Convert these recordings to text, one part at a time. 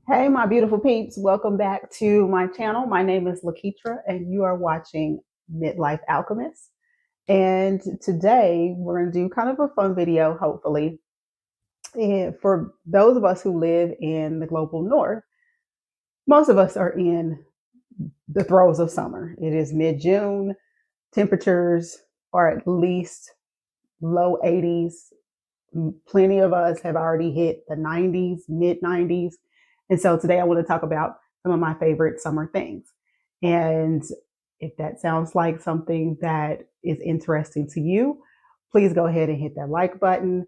Hey, my beautiful peeps. Welcome back to my channel. My name is Lakeitra, and you are watching Midlife Alchemist. And today we're going to do kind of a fun video, hopefully. And for those of us who live in the global north, most of us are in the throes of summer. It is mid-June. Temperatures are at least low 80s. Plenty of us have already hit the 90s, mid 90s. And so today I want to talk about some of my favorite summer things. And if that sounds like something that is interesting to you, please go ahead and hit that like button.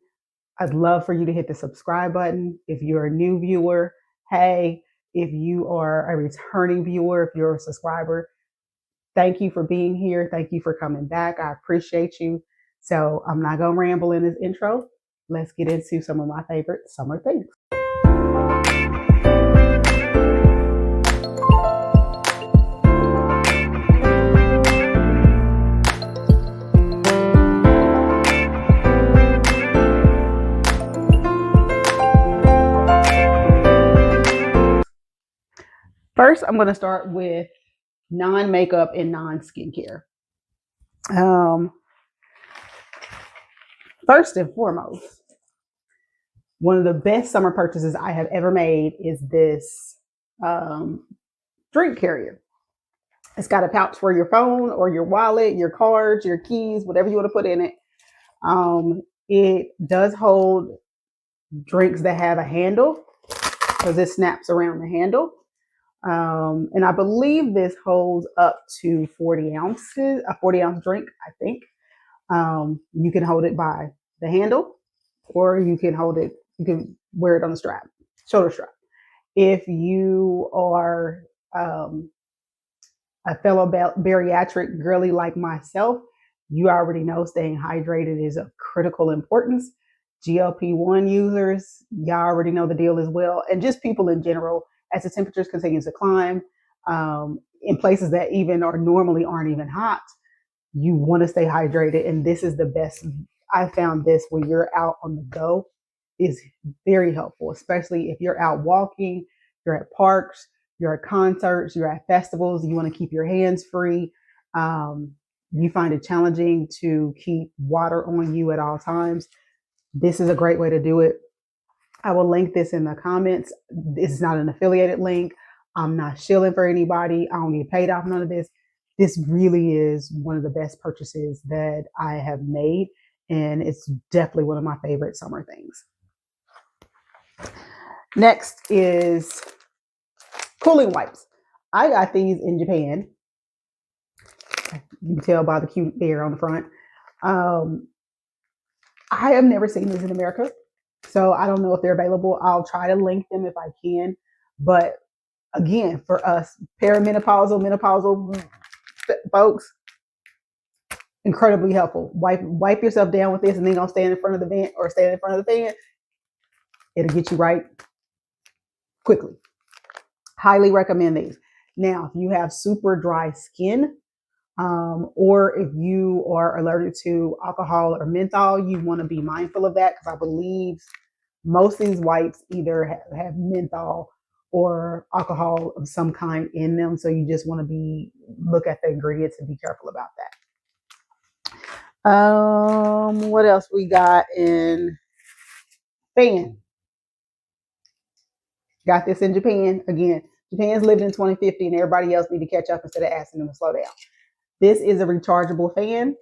I'd love for you to hit the subscribe button. If you're a new viewer, hey, if you are a returning viewer, if you're a subscriber, thank you for being here. Thank you for coming back. I appreciate you. So I'm not going to ramble in this intro. Let's get into some of my favorite summer things. First, I'm going to start with non-makeup and non-skincare. First and foremost, one of the best summer purchases I have ever made is this drink carrier. It's got a pouch for your phone or your wallet, your cards, your keys, whatever you want to put in it. It does hold drinks that have a handle because it snaps around the handle. And I believe this holds up to 40 ounces, a 40-ounce drink, I think. You can hold it by the handle, or you can hold it, you can wear it on the strap, shoulder strap. If you are a fellow bariatric girly like myself, you already know staying hydrated is of critical importance. GLP-1 users, y'all already know the deal as well. And just people in general, as the temperatures continue to climb, in places that even or normally aren't even hot, you want to stay hydrated. And this is the best. I found this when you're out on the go is very helpful, especially if you're out walking, you're at parks, you're at concerts, you're at festivals, you want to keep your hands free. You find it challenging to keep water on you at all times. This is a great way to do it. I will link this in the comments. This is not an affiliated link. I'm not shilling for anybody. I don't get paid off none of this. This really is one of the best purchases that I have made. And it's definitely one of my favorite summer things. Next is cooling wipes. I got these in Japan. You can tell by the cute bear on the front. I have never seen these in America, so I don't know if they're available. I'll try to link them if I can. But again, for us perimenopausal, menopausal folks, incredibly helpful. Wipe yourself down with this, and then go stand in front of the vent or stand in front of the fan. It'll get you right quickly. Highly recommend these. Now, if you have super dry skin, or if you are allergic to alcohol or menthol, you want to be mindful of that, because I believe most of these wipes either have menthol or alcohol of some kind in them. So you just want to look at the ingredients and be careful about that. What else we got in fan? Got this in Japan. Again, Japan's lived in 2050 and everybody else need to catch up instead of asking them to slow down. This is a rechargeable fan.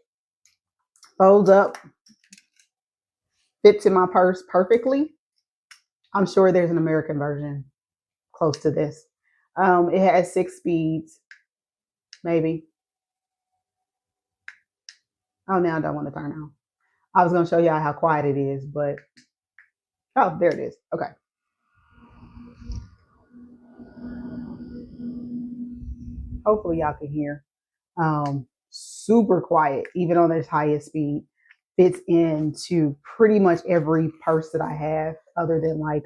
Folds up. Fits in my purse perfectly. I'm sure there's an American version close to this. It has 6 speeds, maybe. Oh, now I don't want to turn on. I was going to show y'all how quiet it is, but oh, there it is. Okay. Hopefully y'all can hear. Super quiet, even on this highest speed. Fits into pretty much every purse that I have, other than like,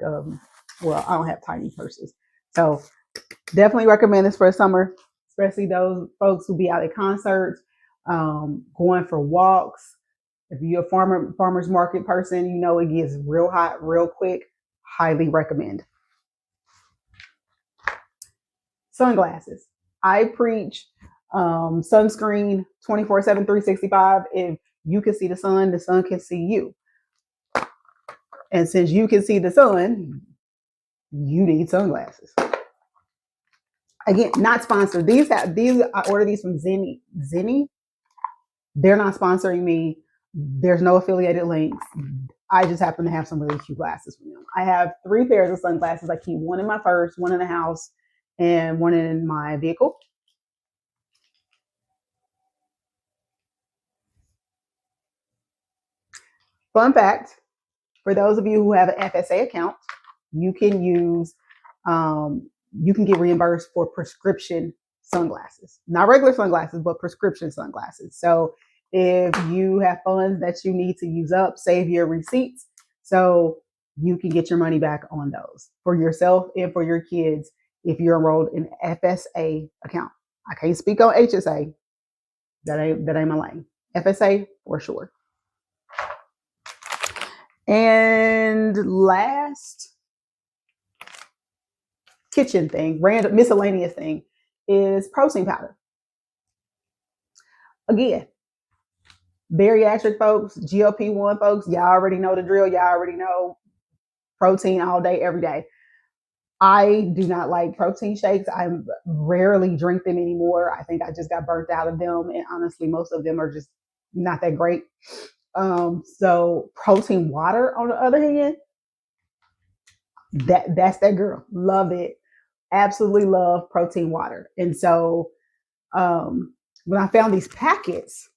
well, I don't have tiny purses. So definitely recommend this for summer, especially those folks who be out at concerts, going for walks. If you're a farmer's market person, you know it gets real hot real quick. Highly recommend. Sunglasses. I preach sunscreen 24/7, 365. If you can see the sun can see you. And since you can see the sun, you need sunglasses. Again, not sponsored. I order these from Zenni. They're not sponsoring me. There's no affiliated links. I just happen to have some really cute glasses from them. I have 3 pairs of sunglasses. I keep one in my purse, one in the house, and one in my vehicle. Fun fact, for those of you who have an FSA account, you can get reimbursed for prescription sunglasses. Not regular sunglasses, but prescription sunglasses. So if you have funds that you need to use up, save your receipts so you can get your money back on those for yourself and for your kids if you're enrolled in FSA account. I can't speak on HSA. That ain't my lane. FSA for sure. And last kitchen thing, random miscellaneous thing, is protein powder. Again, bariatric folks, GLP-1 folks, y'all already know the drill. Y'all already know protein all day, every day. I do not like protein shakes. I rarely drink them anymore. I think I just got burnt out of them. And honestly, most of them are just not that great. So protein water, on the other hand, that's that girl. Love it. Absolutely love protein water. And so when I found these packets,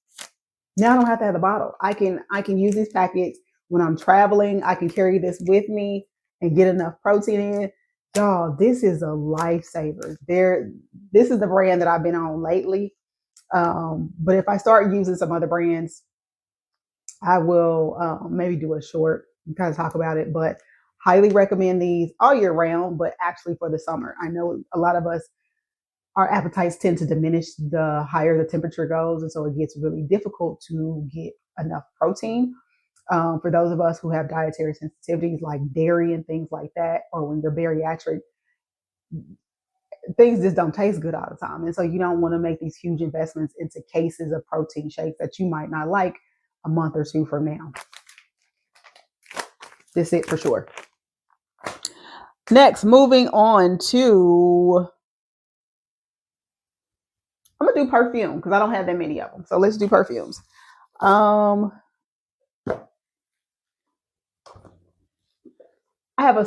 now I don't have to have the bottle. I can use these packets when I'm traveling. I can carry this with me and get enough protein in. Y'all, this is a lifesaver. This is the brand that I've been on lately. But if I start using some other brands, I will maybe do a short and kind of talk about it. But highly recommend these all year round, but actually for the summer. I know a lot of us, our appetites tend to diminish the higher the temperature goes. And so it gets really difficult to get enough protein. For those of us who have dietary sensitivities like dairy and things like that, or when you're bariatric, things just don't taste good all the time. And so you don't want to make these huge investments into cases of protein shakes that you might not like a month or 2 from now. This is it for sure. Next, moving on to, I'm gonna do perfume because I don't have that many of them. So let's do perfumes. I have a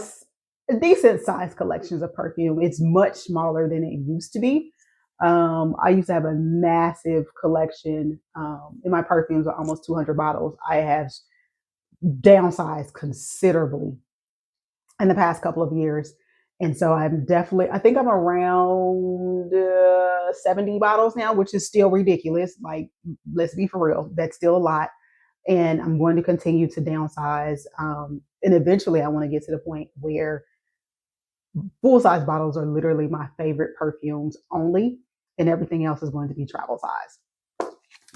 decent sized collections of perfume. It's much smaller than it used to be. I used to have a massive collection. In my perfumes are almost 200 bottles. I have downsized considerably in the past couple of years. And so I think I'm around 70 bottles now, which is still ridiculous. Like, let's be for real. That's still a lot. And I'm going to continue to downsize. And eventually I want to get to the point where full-size bottles are literally my favorite perfumes only, and everything else is going to be travel size.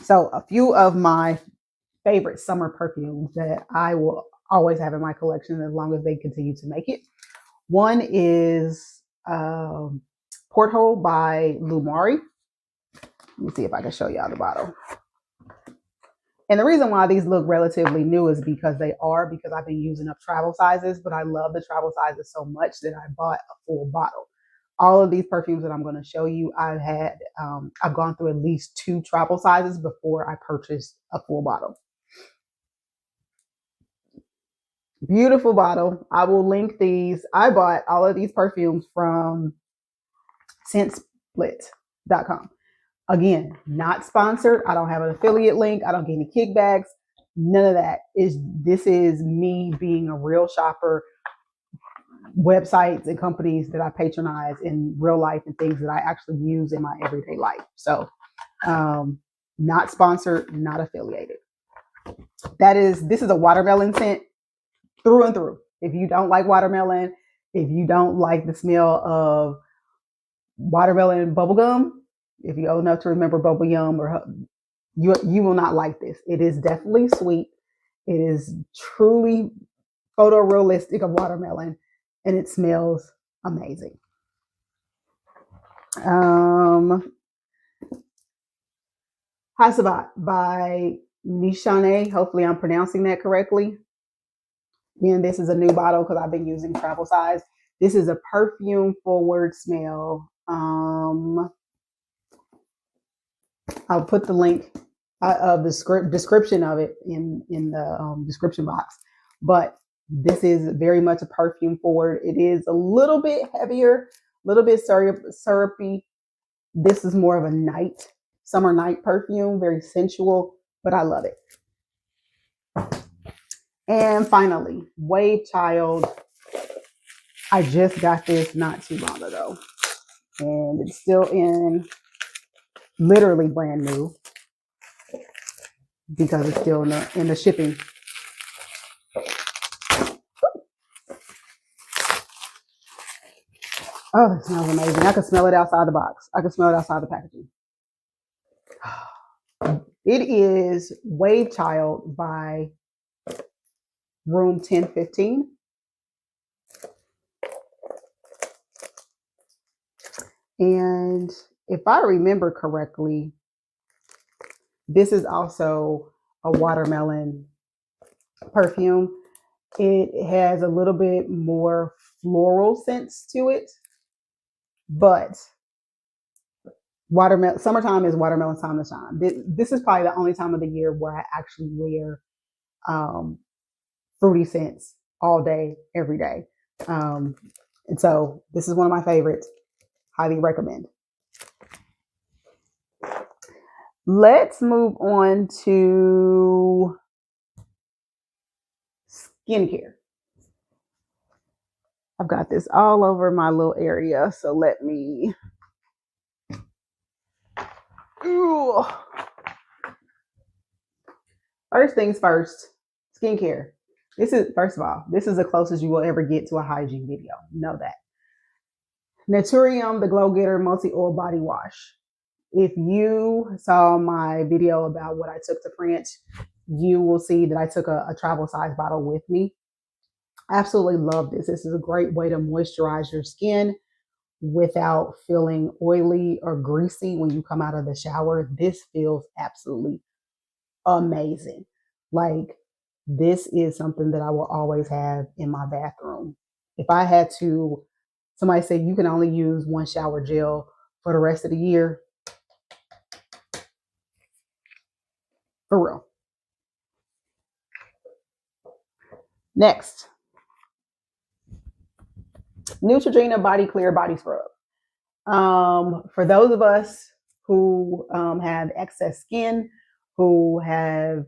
So a few of my favorite summer perfumes that I will always have in my collection as long as they continue to make it. One is Porthole by Lumari. Let me see if I can show y'all the bottle. And the reason why these look relatively new is because I've been using up travel sizes, but I love the travel sizes so much that I bought a full bottle. All of these perfumes that I'm going to show you, I've gone through at least 2 travel sizes before I purchased a full bottle. Beautiful bottle. I will link these. I bought all of these perfumes from scentsplit.com. Again, not sponsored. I don't have an affiliate link. I don't get any kickbacks. None of that. This is me being a real shopper, websites and companies that I patronize in real life and things that I actually use in my everyday life. So not sponsored, not affiliated. This is a watermelon scent through and through. If you don't like watermelon, if you don't like the smell of watermelon bubblegum, if you're old enough to remember bubble yum, or you will not like this. It is definitely sweet. It is truly photorealistic of watermelon, and it smells amazing. Hasabat by Nishane. Hopefully I'm pronouncing that correctly. And this is a new bottle because I've been using travel size. This is a perfume forward smell. I'll put the link of the description of it in the description box. But this is very much a perfume forward. It is a little bit heavier, a little bit syrupy. This is more of a summer night perfume, very sensual, but I love it. And finally, Wave Child. I just got this not too long ago, and it's still literally brand new because it's still in the shipping. Oh, it smells amazing. I can smell it outside the box. I can smell it outside the packaging. It is Wave Child by Room 1015. And if I remember correctly, this is also a watermelon perfume. It has a little bit more floral sense to it, but summertime is watermelon time to shine. This is probably the only time of the year where I actually wear fruity scents all day, every day. And so this is one of my favorites. Highly recommend. Let's move on to skincare. I've got this all over my little area, so let me. Ooh. First things first, skincare. First of all, this is the closest you will ever get to a hygiene video. Know that. Naturium, the Glow Getter Multi-Oil Body Wash. If you saw my video about what I took to France, you will see that I took a travel size bottle with me. Absolutely love this. This is a great way to moisturize your skin without feeling oily or greasy when you come out of the shower. This feels absolutely amazing. Like, this is something that I will always have in my bathroom. If I had to, somebody said you can only use one shower gel for the rest of the year. For real. Next, Neutrogena Body Clear Body Scrub. For those of us who have excess skin, who have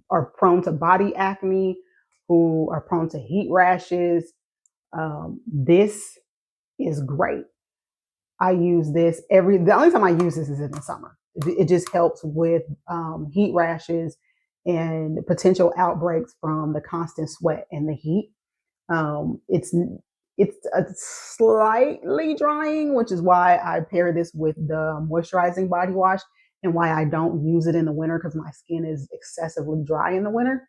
are prone to body acne, who are prone to heat rashes, this is great. I use this the only time I use this is in the summer. It just helps with heat rashes and potential outbreaks from the constant sweat and the heat. It's slightly drying, which is why I pair this with the moisturizing body wash and why I don't use it in the winter, because my skin is excessively dry in the winter.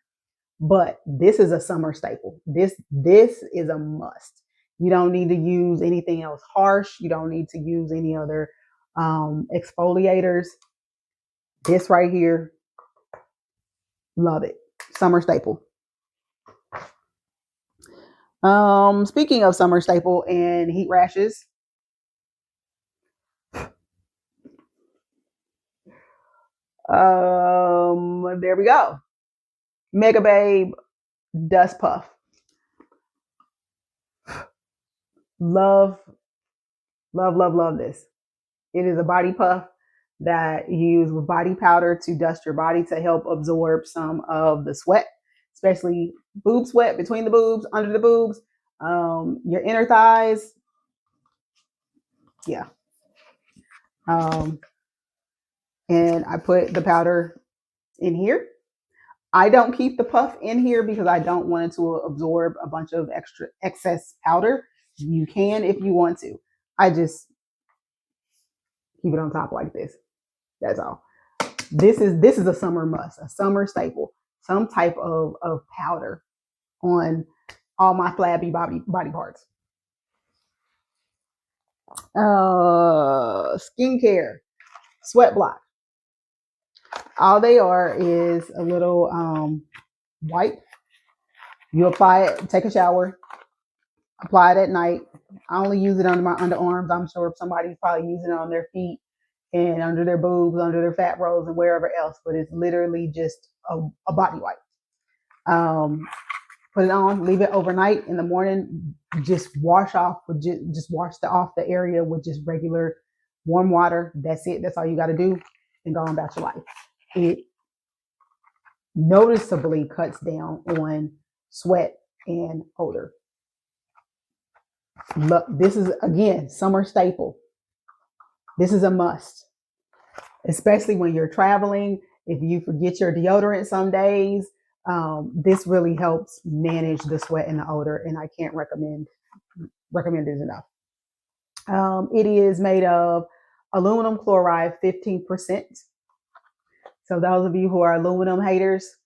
But this is a summer staple. This is a must. You don't need to use anything else harsh. You don't need to use any other exfoliators. This right here, love it. Summer staple. Speaking of summer staple and heat rashes, there we go. Mega Babe Dust Puff. Love this. It is a body puff that you use with body powder to dust your body to help absorb some of the sweat, especially boob sweat, between the boobs, under the boobs, your inner thighs. Yeah. And I put the powder in here. I don't keep the puff in here because I don't want it to absorb a bunch of excess powder. You can if you want to. I just keep it on top like this. That's all. This is a summer must, a summer staple. Some type of powder on all my flabby body parts. Skincare sweat block. All they are is a little wipe. You apply it, take a shower, apply it at night. I only use it under my underarms. I'm sure somebody's probably using it on their feet and under their boobs, under their fat rolls, and wherever else. But it's literally just a body wipe. Put it on, leave it overnight. In the morning, just wash off, just wash off the area with just regular warm water. That's it. That's all you got to do, and go on about your life. It noticeably cuts down on sweat and odor. Look, this is, again, summer staple. This is a must, especially when you're traveling. If you forget your deodorant some days, this really helps manage the sweat and the odor, and I can't recommend it enough. It is made of aluminum chloride, 15%. So those of you who are aluminum haters,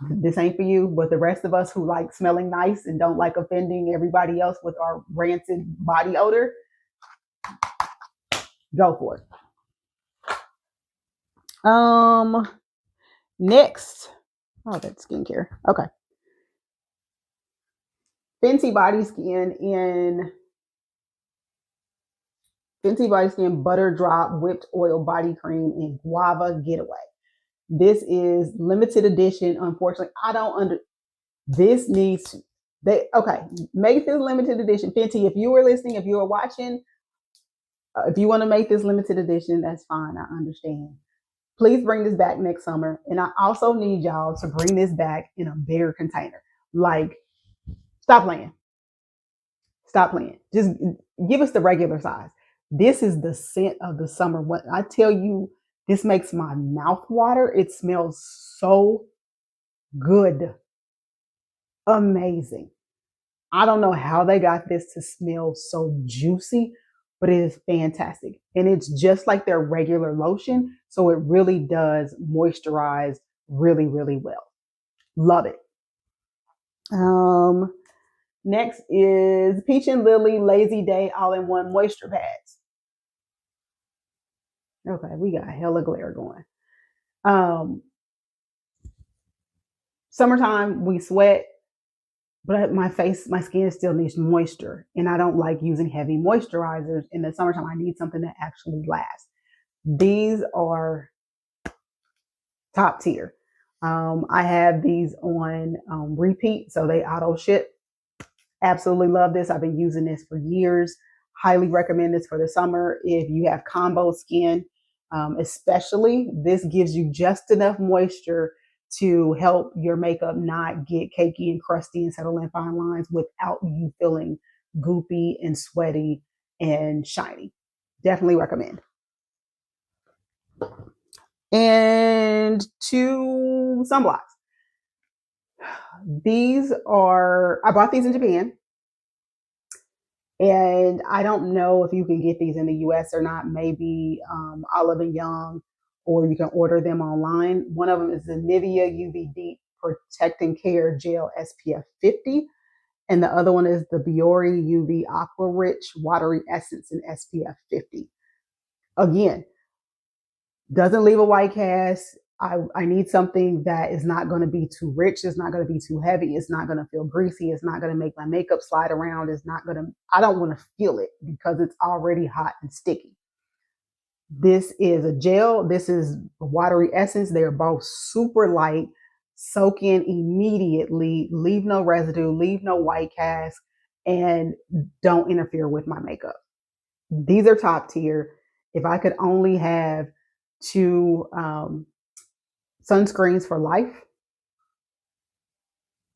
this ain't for you. But the rest of us who like smelling nice and don't like offending everybody else with our rancid body odor, go for it. Next, oh, that's skincare. Okay. Fenty Body Skin Butter Drop Whipped Oil Body Cream in Guava Getaway. This is limited edition. Unfortunately, this needs, okay, make this limited edition. Fenty, if you were listening, if you were watching, if you want to make this limited edition, that's fine. I understand. Please bring this back next summer. And I also need y'all to bring this back in a bigger container. Like, stop playing. Stop playing. Just give us the regular size. This is the scent of the summer. What I tell you, this makes my mouth water. It smells so good. Amazing. I don't know how they got this to smell so juicy, but it is fantastic. And it's just like their regular lotion. So it really does moisturize really, really well. Love it. Next is Peach and Lily Lazy Day All-in-One Moisture Pads. Okay, we got hella glare going. Summertime, we sweat, but my skin still needs moisture, and I don't like using heavy moisturizers in the summertime. I need something that actually lasts. These are top tier. I have these on repeat, so they auto ship. Absolutely love this. I've been using this for years. Highly recommend this for the summer. If you have combo skin, especially, this gives you just enough moisture to help your makeup not get cakey and crusty and settle in fine lines without you feeling goopy and sweaty and shiny. Definitely recommend. And 2 sunblocks. I bought these in Japan. And I don't know if you can get these in the US or not. Maybe Olive and Young, or you can order them online. One of them is the Nivea UV Deep Protecting Care Gel SPF 50. And the other one is the Biore UV Aqua Rich Watery Essence in SPF 50. Again, doesn't leave a white cast. I need something that is not going to be too rich. It's not going to be too heavy. It's not going to feel greasy. It's not going to make my makeup slide around. I don't want to feel it because it's already hot and sticky. This is a gel. This is a watery essence. They're both super light, soak in immediately, leave no residue, leave no white cast, and don't interfere with my makeup. These are top tier. If I could only have 2 sunscreens for life,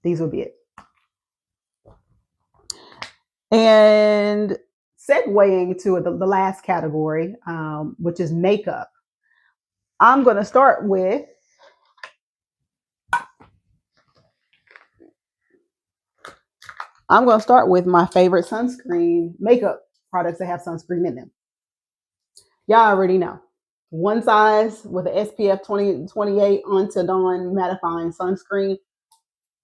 these would be it. And segueing to the last category, which is makeup, I'm going to start with my favorite sunscreen makeup products that have sunscreen in them. Y'all already know. One size with an SPF 28 Unto Dawn mattifying sunscreen,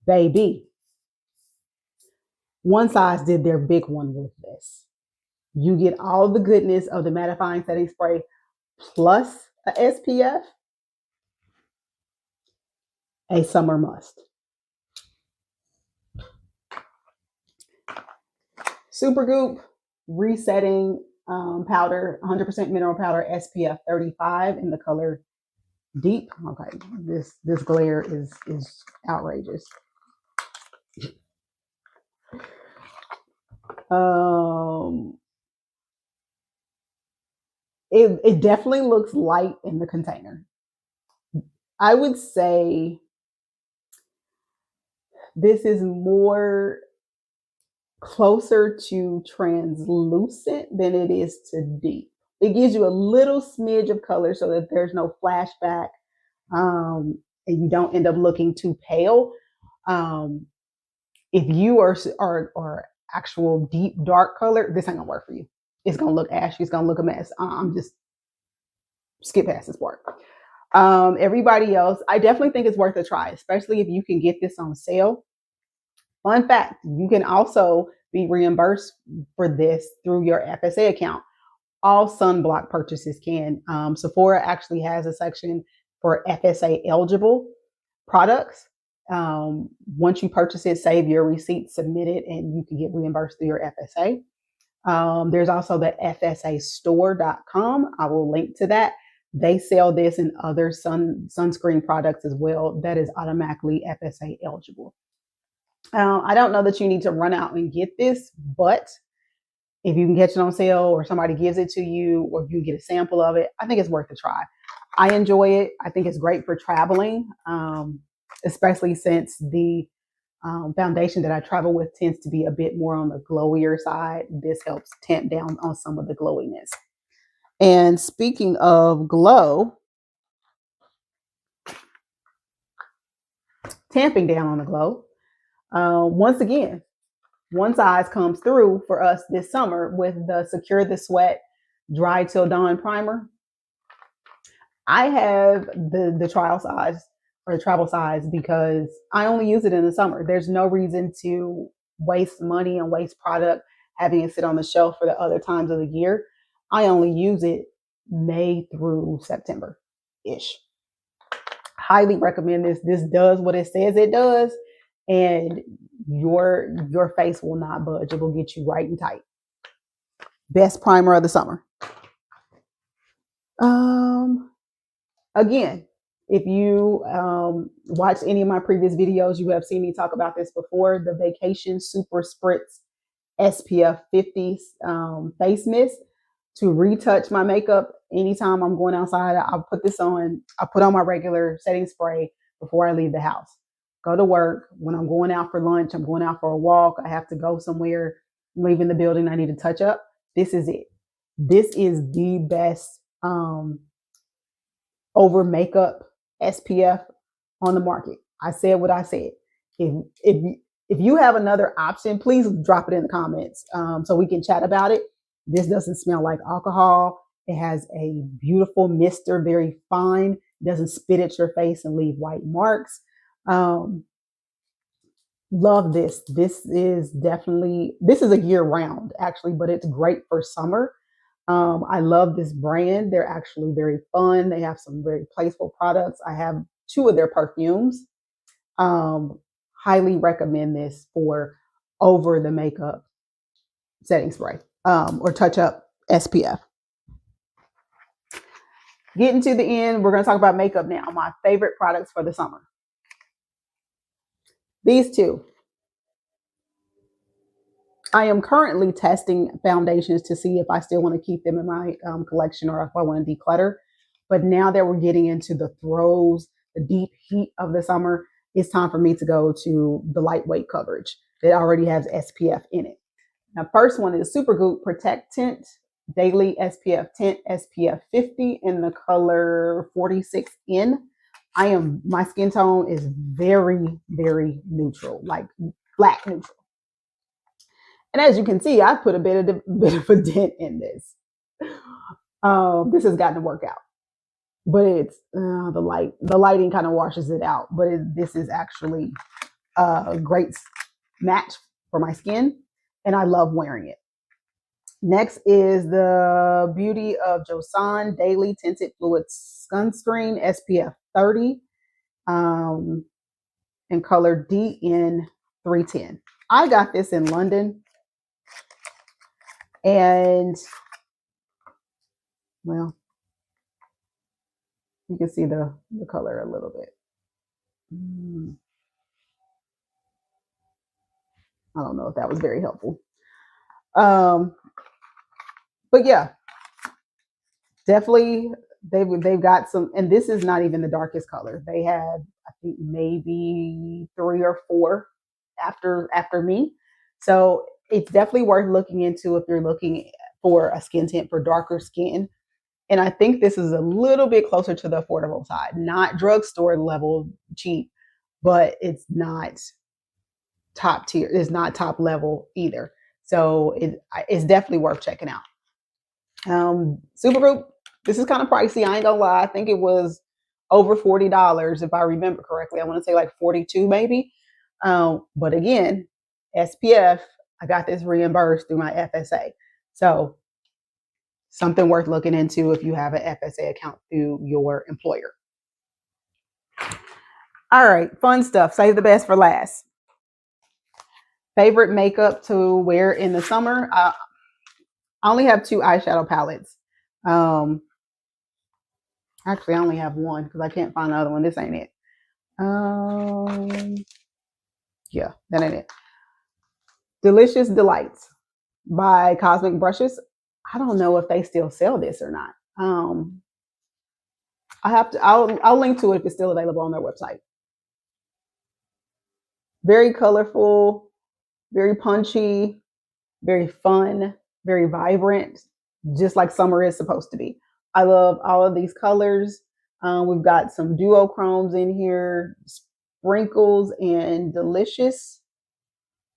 baby. One size did their big one with this. You get all the goodness of the mattifying setting spray plus a SPF, a summer must. Supergoop resetting powder, 100% mineral powder, SPF 35 in the color Deep. Okay, this glare is outrageous. It definitely looks light in the container. I would say this is more closer to translucent than it is to deep. It gives you a little smidge of color so that there's no flashback, and you don't end up looking too pale. If you are actual deep dark color, this ain't gonna work for you. It's gonna look ashy. It's gonna look a mess. I'm just skip past this part. Everybody else, I definitely think it's worth a try, especially if you can get this on sale. Fun fact, you can also be reimbursed for this through your FSA account. All sunblock purchases can. Sephora actually has a section for FSA eligible products. Once you purchase it, save your receipt, submit it, and you can get reimbursed through your FSA. There's also the FSAstore.com. I will link to that. They sell this and other sunscreen products as well. That is automatically FSA eligible. I don't know that you need to run out and get this, but if you can catch it on sale or somebody gives it to you or you get a sample of it, I think it's worth a try. I enjoy it. I think it's great for traveling, especially since the foundation that I travel with tends to be a bit more on the glowier side. This helps tamp down on some of the glowiness. And speaking of glow, tamping down on the glow, once again, One Size comes through for us this summer with the Secure the Sweat Dry Till Dawn Primer. I have the trial size or the travel size because I only use it in the summer. There's no reason to waste money and waste product having it sit on the shelf for the other times of the year. I only use it May through September-ish. Highly recommend this. This does what it says it does, and your face will not budge. It will get you right and tight. Best primer of the summer. Again, if you watched any of my previous videos, you have seen me talk about this before. The Vacation Super Spritz SPF 50 face mist to retouch my makeup anytime I'm going outside. I'll put this on. I put on my regular setting spray before I leave the house. Go to work. When I'm going out for lunch, I'm going out for a walk, I have to go somewhere, I'm leaving the building, I need to touch up. This is it. This is the best over makeup SPF on the market. I said what I said. If you have another option, please drop it in the comments so we can chat about it. This doesn't smell like alcohol. It has a beautiful mister, very fine. It doesn't spit at your face and leave white marks. Love this. This is a year round actually, but it's great for summer. I love this brand. They're actually very fun. They have some very playful products. I have 2 of their perfumes. Highly recommend this for over the makeup setting spray or touch up SPF. Getting to the end, we're going to talk about makeup now. My favorite products for the summer. These 2. I am currently testing foundations to see if I still want to keep them in my collection or if I want to declutter. But now that we're getting into the throes, the deep heat of the summer, it's time for me to go to the lightweight coverage that already has SPF in it. Now, first one is Supergoop Protectint Daily SPF Tint SPF 50 in the color 46N. My skin tone is very, very neutral, like black neutral. And as you can see, I put a bit of a dent in this. This has gotten to work out, but it's the lighting kind of washes it out. But this is actually a great match for my skin, and I love wearing it. Next is the Beauty of Joseon Daily Tinted Fluid Sunscreen SPF 30 in color DN 310. I got this in London, and well, you can see the color a little bit. I don't know if that was very helpful. But yeah, definitely they've got some, and this is not even the darkest color. They had, I think, maybe 3 or 4 after me. So it's definitely worth looking into if you're looking for a skin tint for darker skin. And I think this is a little bit closer to the affordable side, not drugstore level cheap, but it's not top tier. It's not top level either. So it's definitely worth checking out. Supergoop, this is kind of pricey. I ain't gonna lie. I think it was over $40 if I remember correctly. I want to say like 42 maybe. But again, SPF, I got this reimbursed through my FSA. So something worth looking into if you have an FSA account through your employer. All right, fun stuff. Save the best for last. Favorite makeup to wear in the summer. I only have 2 eyeshadow palettes. Actually, I only have one because I can't find the other one. This ain't it. Yeah, that ain't it. Delicious Delights by Cosmic Brushes. I don't know if they still sell this or not. I'll link to it if it's still available on their website. Very colorful, very punchy, very fun, very vibrant, just like summer is supposed to be. I love all of these colors. We've got some duochromes in here, sprinkles, and delicious.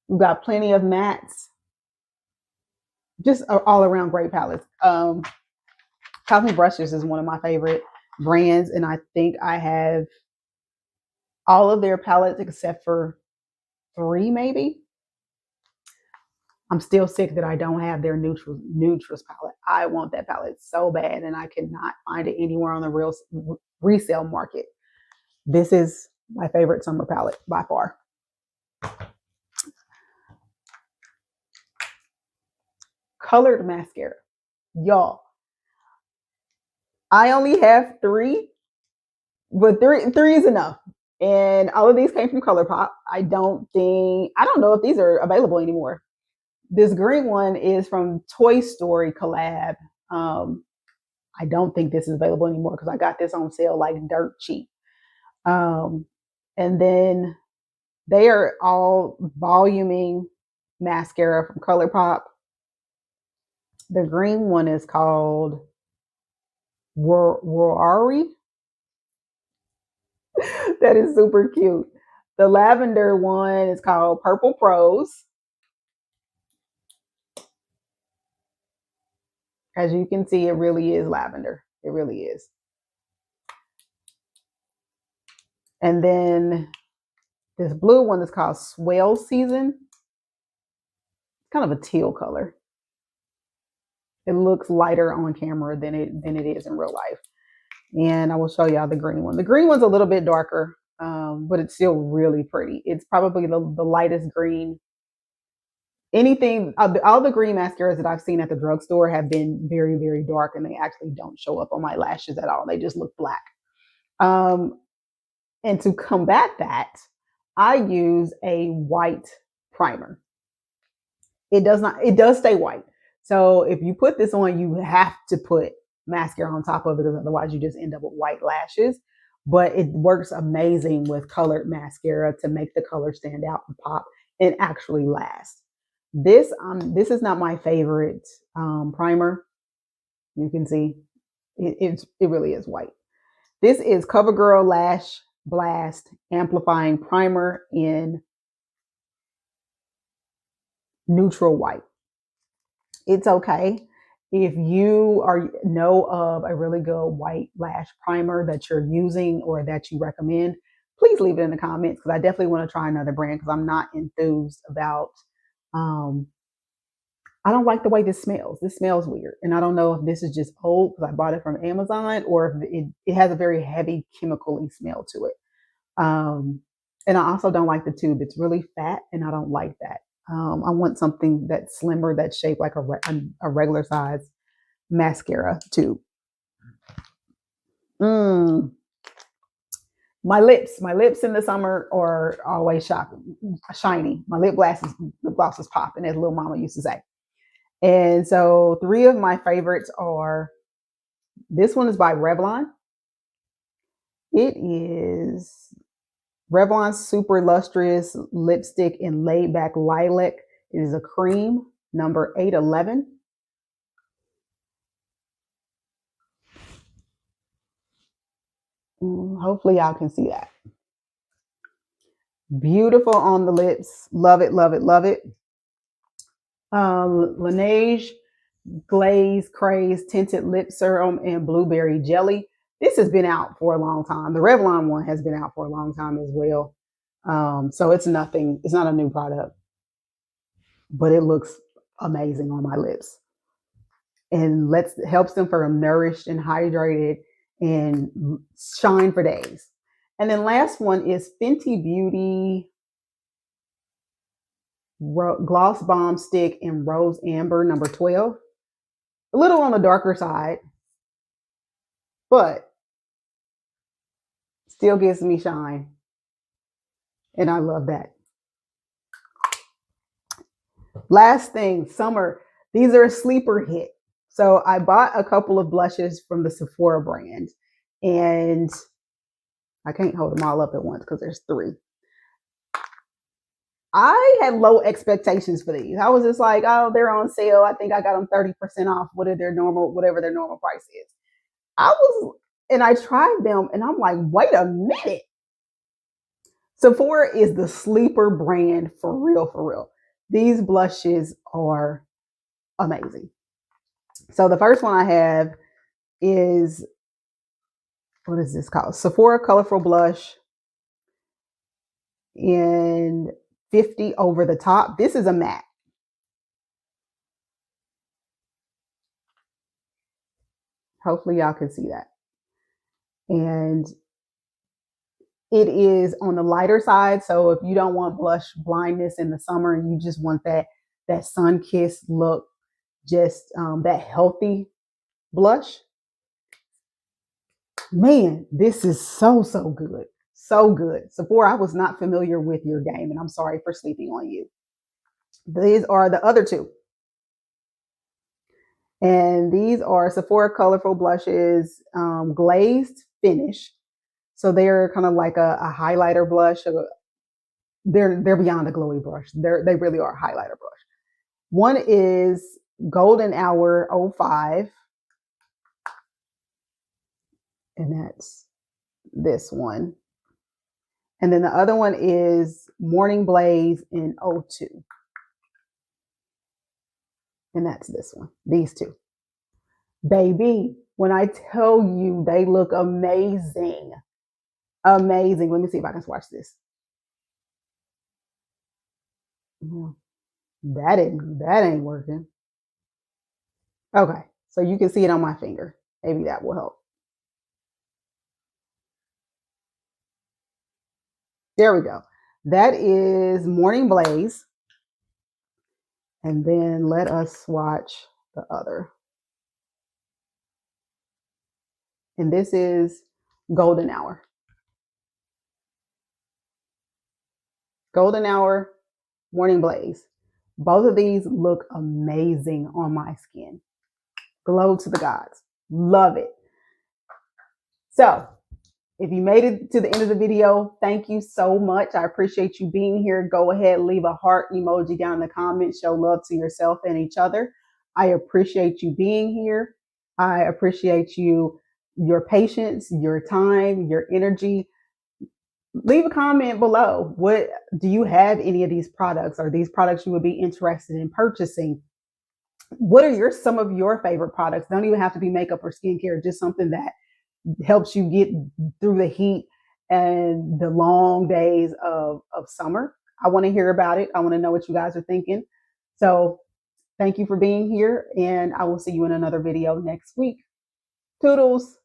We've got plenty of mattes. Just all around great palettes. Cosmic Brushes is one of my favorite brands, and I think I have all of their palettes except for 3 maybe. I'm still sick that I don't have their Neutrals palette. I want that palette so bad, and I cannot find it anywhere on the resale market. This is my favorite summer palette by far. Colored mascara. Y'all, I only have 3, but three is enough. And all of these came from Colourpop. I don't know if these are available anymore. This green one is from Toy Story collab. I don't think this is available anymore because I got this on sale like dirt cheap. And then they are all voluming mascara from Colourpop. The green one is called Roari. That is super cute. The lavender one is called Purple Prose. As you can see, it really is lavender. It really is. And then this blue one is called Swell Season. It's kind of a teal color. It looks lighter on camera than it is in real life. And I will show y'all the green one. The green one's a little bit darker, but it's still really pretty. It's probably the lightest green. Anything, all the green mascaras that I've seen at the drugstore have been very, very dark, and they actually don't show up on my lashes at all. They just look black. And to combat that, I use a white primer. It does stay white. So if you put this on, you have to put mascara on top of it, because otherwise you just end up with white lashes. But it works amazing with colored mascara to make the color stand out and pop and actually last. This is not my favorite primer. You can see it really is white. This is CoverGirl Lash Blast Amplifying Primer in neutral white. It's okay if you know of a really good white lash primer that you're using or that you recommend. Please leave it in the comments, because I definitely want to try another brand, because I'm not enthused about I don't like the way this smells. This smells weird. And I don't know if this is just old because I bought it from Amazon, or if it has a very heavy chemically smell to it. And I also don't like the tube. It's really fat and I don't like that. I want something that's slimmer, that's shaped like a regular size mascara tube. My lips in the summer are always shiny. My lip glosses pop, and as little mama used to say. And so 3 of my favorites are, this one is by Revlon. It is Revlon Super Lustrous Lipstick in Laid Back Lilac. It is a cream, number 811. Hopefully y'all can see that. Beautiful on the lips. Love it, love it, love it. Laneige Glaze Craze Tinted Lip Serum and Blueberry Jelly. This has been out for a long time. The Revlon one has been out for a long time as well. So it's not a new product, but it looks amazing on my lips and helps them for nourished and hydrated and shine for days. And then last one is Fenty Beauty Gloss Bomb Stick in Rose Amber, number 12. A little on the darker side, but still gives me shine. And I love that. Last thing, summer. These are a sleeper hit. So I bought a couple of blushes from the Sephora brand, and I can't hold them all up at once because there's 3. I had low expectations for these. I was just like, oh, they're on sale. I think I got them 30% off whatever their normal price is. And I tried them and I'm like, wait a minute. Sephora is the sleeper brand for real, for real. These blushes are amazing. So the first one I have is, what is this called? Sephora Colorful Blush in 50 Over the Top. This is a matte. Hopefully y'all can see that. And it is on the lighter side. So if you don't want blush blindness in the summer and you just want that sun-kissed look, just that healthy blush, man, this is so good. So good. Sephora, I was not familiar with your game, and I'm sorry for sleeping on you. These are the other 2. And these are Sephora Colorful Blushes, glazed finish. So they're kind of like a highlighter blush. They're beyond a glowy brush. They really are a highlighter brush. One is Golden Hour 05. And that's this one. And then the other one is Morning Blaze in 02. And that's this one. These 2. Baby, when I tell you they look amazing. Amazing. Let me see if I can swatch this. That ain't working. Okay, so you can see it on my finger. Maybe that will help. There we go. That is Morning Blaze. And then let us swatch the other. And this is Golden Hour. Golden Hour, Morning Blaze. Both of these look amazing on my skin. Glow to the gods. Love it. So if you made it to the end of the video, thank you so much. I appreciate you being here. Go ahead, leave a heart emoji down in the comments. Show love to yourself and each other. I appreciate you being here. I appreciate your patience, your time, your energy. Leave a comment below. What do you have any of these products? Are these products you would be interested in purchasing? What are some of your favorite products? Don't even have to be makeup or skincare, just something that helps you get through the heat and the long days of summer. I want to hear about it. I want to know what you guys are thinking. So Thank you for being here, and I will see you in another video next week. Toodles!